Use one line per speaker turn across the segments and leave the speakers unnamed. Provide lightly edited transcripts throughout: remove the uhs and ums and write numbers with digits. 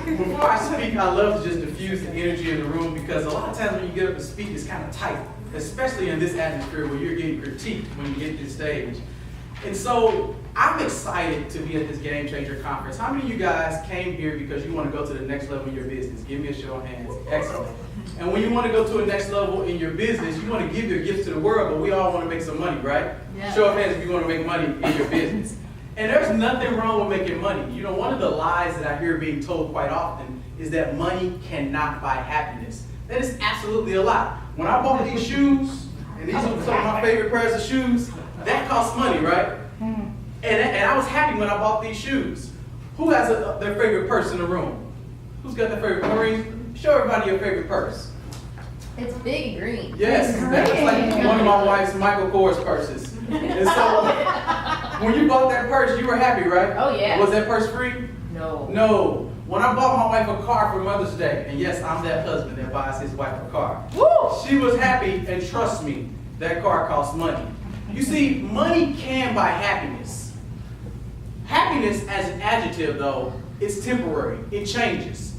Before I speak, I love to just diffuse the energy in the room because a lot of times when you get up and speak, it's kind of tight, especially in this atmosphere where you're getting critiqued when you get to the stage. And so I'm excited to be at this Game Changer Conference. How many of you guys came here because you want to go to the next level in your business? Give me a show of hands. Excellent. And when you want to go to a next level in your business, you want to give your gifts to the world, but we all want to make some money, right? Yeah. Show of hands if you want to make money in your business. And there's nothing wrong with making money. You know, one of the lies that I hear being told quite often is that money cannot buy happiness. That is absolutely a lie. When I bought these shoes, and these are some of my favorite pairs of shoes, that costs money, right? And I was happy when I bought these shoes. Who has their favorite purse in the room? Who's got their favorite purse? Show everybody your favorite purse.
It's big and green.
Yes, that's like one of my wife's Michael Kors purses. And so, when you bought that purse, you were happy, right?
Oh, yeah.
Was that purse free?
No.
No. When I bought my wife a car for Mother's Day, and yes, I'm that husband that buys his wife a car.
Woo!
She was happy, and trust me, that car costs money. You see, money can buy happiness. Happiness as an adjective, though, it's temporary. It changes.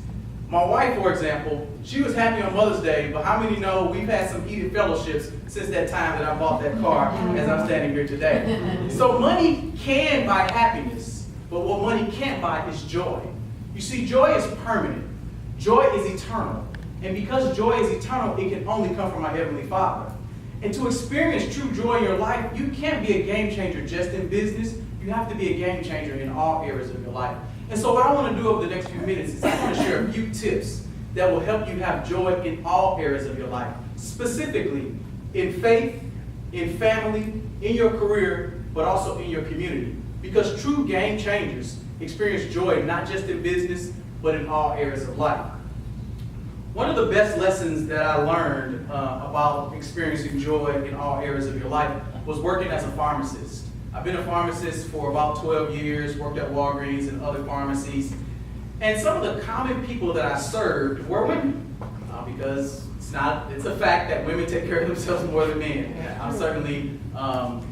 My wife, for example, she was happy on Mother's Day, but how many know we've had some heated fellowships since that time that I bought that car as I'm standing here today. So money can buy happiness, but what money can't buy is joy. You see, joy is permanent. Joy is eternal. And because joy is eternal, it can only come from our Heavenly Father. And to experience true joy in your life, you can't be a game changer just in business. You have to be a game changer in all areas of your life. And so what I want to do over the next few minutes is I want to share a few tips that will help you have joy in all areas of your life, specifically in faith, in family, in your career, but also in your community. Because true game changers experience joy not just in business, but in all areas of life. One of the best lessons that I learned about experiencing joy in all areas of your life was working as a pharmacist. I've been a pharmacist for about 12 years, worked at Walgreens and other pharmacies. And some of the common people that I served were women, because it's a fact that women take care of themselves more than men. I'm certainly am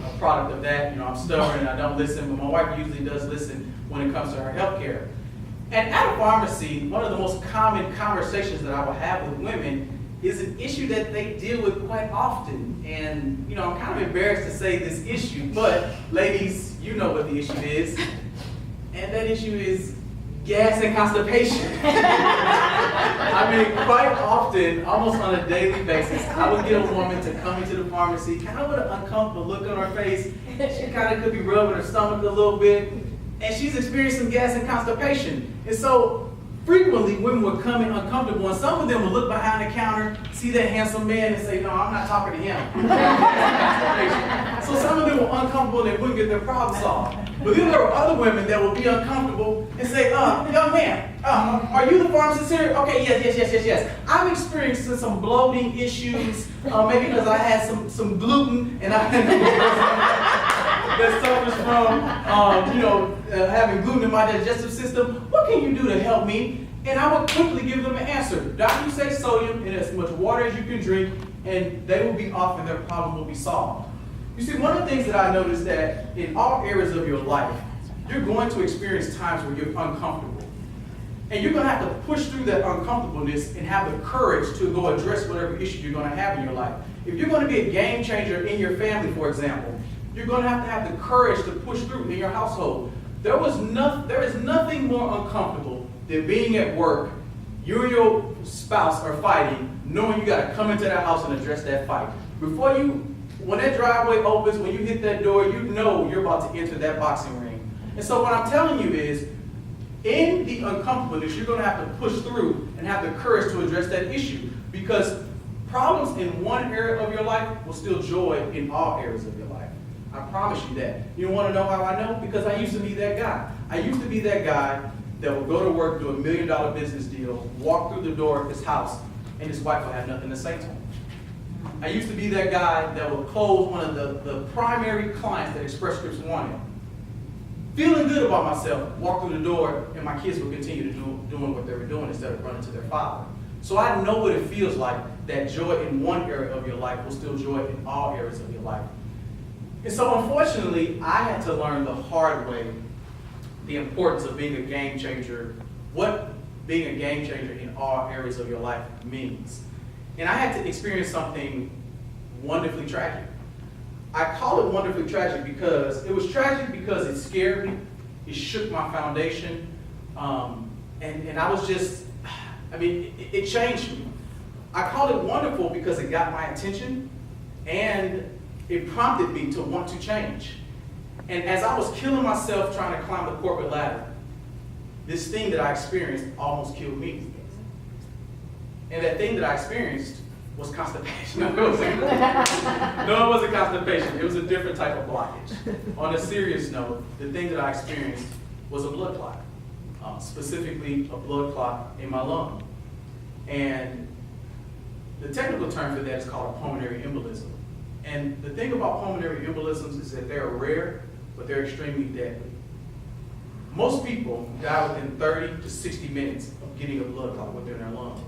a product of that. You know, I'm stubborn and I don't listen, but my wife usually does listen when it comes to her health care. And at a pharmacy, one of the most common conversations that I will have with women is an issue that they deal with quite often. And, you know, I'm kind of embarrassed to say this issue, but ladies, you know what the issue is. And that issue is gas and constipation. I mean, quite often, almost on a daily basis, I would get a woman to come into the pharmacy, kind of with an uncomfortable look on her face. She kind of could be rubbing her stomach a little bit, and she's experiencing gas and constipation. And so, frequently, women would come in uncomfortable, and some of them would look behind the counter, see that handsome man, and say, "No, I'm not talking to him." So some of them were uncomfortable and they wouldn't get their problem solved. But then there were other women that would be uncomfortable and say, "Young man, are you the pharmacist here? Okay, yes. I'm experiencing some bloating issues, maybe because I had some gluten, and I that suffers from, having gluten in my digestive system. What can you do to help me?" And I would quickly give them an answer. Doctor, you say sodium in as much water as you can drink, and they will be off and their problem will be solved. You see, one of the things that I noticed that in all areas of your life, you're going to experience times where you're uncomfortable. And you're going to have to push through that uncomfortableness and have the courage to go address whatever issue you're going to have in your life. If you're going to be a game changer in your family, for example, you're going to have the courage to push through in your household. There is nothing more uncomfortable than being at work, you and your spouse are fighting, knowing you got to come into that house and address that fight. When that driveway opens, when you hit that door, you know you're about to enter that boxing ring. And so what I'm telling you is, in the uncomfortableness, you're going to have to push through and have the courage to address that issue. Because problems in one area of your life will still joy in all areas of your life. I promise you that. You want to know how I know? Because I used to be that guy. I used to be that guy that would go to work, do $1 million business deal, walk through the door of his house, and his wife would have nothing to say to him. I used to be that guy that would close one of the primary clients that Express Scripts wanted. Feeling good about myself, walk through the door, and my kids would continue to doing what they were doing instead of running to their father. So I know what it feels like, that joy in one area of your life will still joy in all areas of your life. And so unfortunately, I had to learn the hard way the importance of being a game changer what being a game changer in all areas of your life means. And I had to experience something wonderfully tragic. I call it wonderfully tragic because it was tragic because it scared me, it shook my foundation, and I was just, it changed me. I call it wonderful because it got my attention and it prompted me to want to change. And as I was killing myself trying to climb the corporate ladder, this thing that I experienced almost killed me. And that thing that I experienced was constipation. No, it wasn't constipation. It was a different type of blockage. On a serious note, the thing that I experienced was a blood clot, specifically a blood clot in my lung. And the technical term for that is called a pulmonary embolism. And the thing about pulmonary embolisms is that they're rare, but they're extremely deadly. Most people die within 30 to 60 minutes of getting a blood clot within their lung.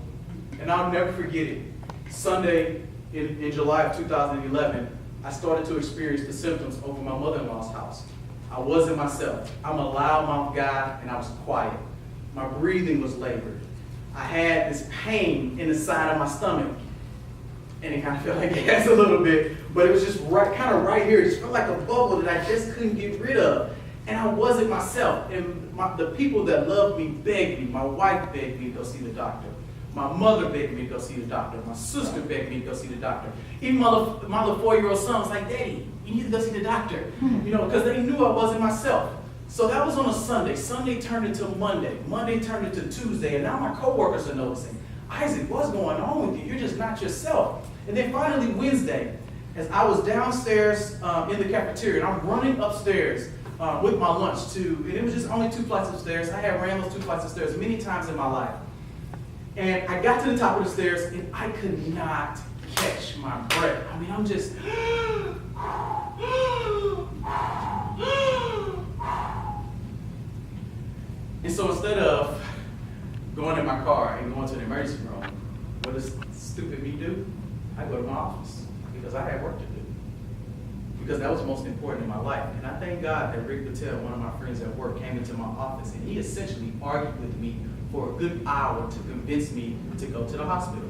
And I'll never forget it. Sunday in July of 2011, I started to experience the symptoms over my mother-in-law's house. I wasn't myself. I'm a loudmouth guy, and I was quiet. My breathing was labored. I had this pain in the side of my stomach, and it kind of felt like gas a little bit, but it was just kind of right here. It just felt like a bubble that I just couldn't get rid of. And I wasn't myself. And the people that loved me begged me. My wife begged me to go see the doctor. My mother begged me to go see the doctor. My sister begged me to go see the doctor. Even my little 4-year-old son was like, "Daddy, you need to go see the doctor." Because they knew I wasn't myself. So that was on a Sunday. Sunday turned into Monday. Monday turned into Tuesday. And now my coworkers are noticing, "Isaac, what's going on with you? You're just not yourself." And then finally Wednesday, as I was downstairs in the cafeteria, and I'm running upstairs with my lunch and it was just only 2 flights of stairs. I had ran those 2 flights of stairs many times in my life. And I got to the top of the stairs and I could not catch my breath. I'm just, and so instead of going in my car and going to the emergency room, what does stupid me do? I go to my office because I had work to do. Because that was most important in my life. And I thank God that Rick Patel, one of my friends at work, came into my office and he essentially argued with me for a good hour to convince me to go to the hospital.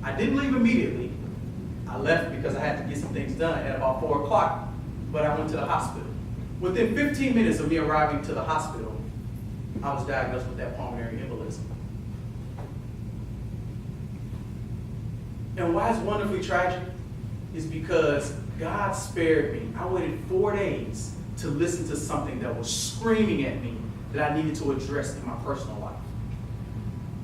I didn't leave immediately. I left because I had to get some things done at about 4 o'clock, but I went to the hospital. Within 15 minutes of me arriving to the hospital, I was diagnosed with that pulmonary embolism. And why it's wonderfully tragic is because God spared me. I waited 4 days to listen to something that was screaming at me that I needed to address in my personal life.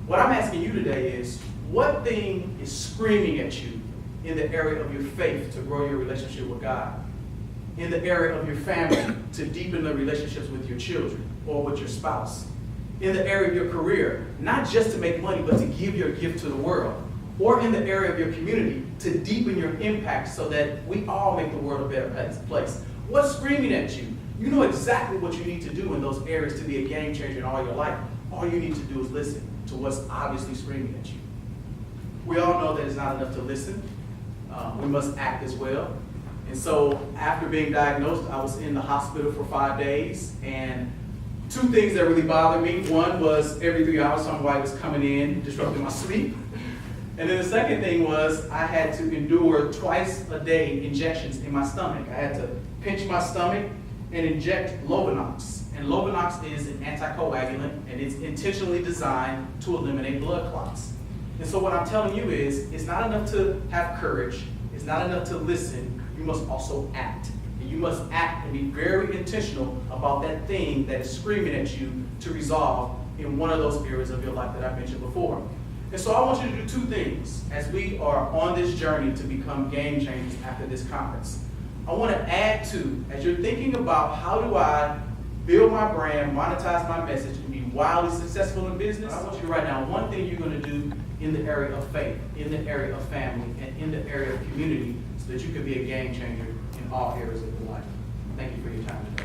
What I'm asking you today is, what thing is screaming at you in the area of your faith to grow your relationship with God? In the area of your family to deepen the relationships with your children or with your spouse? In the area of your career, not just to make money, but to give your gift to the world? Or in the area of your community to deepen your impact so that we all make the world a better place? What's screaming at you? You know exactly what you need to do in those areas to be a game changer in all your life. All you need to do is listen to what's obviously screaming at you. We all know that it's not enough to listen. We must act as well. And so after being diagnosed, I was in the hospital for 5 days, and 2 things that really bothered me. One was every 3 hours somebody was coming in, disrupting my sleep. And then the second thing was I had to endure twice a day injections in my stomach. I had to pinch my stomach and inject Lovenox. And Lovenox is an anticoagulant, and it's intentionally designed to eliminate blood clots. And so what I'm telling you is, it's not enough to have courage. It's not enough to listen. You must also act. And you must act and be very intentional about that thing that is screaming at you to resolve in one of those areas of your life that I mentioned before. And so I want you to do 2 things as we are on this journey to become game changers after this conference. I want to add to, as you're thinking about how do I build my brand, monetize my message, and be wildly successful in business, I want you to write down 1 thing you're going to do in the area of faith, in the area of family, and in the area of community so that you can be a game changer in all areas of your life. Thank you for your time today.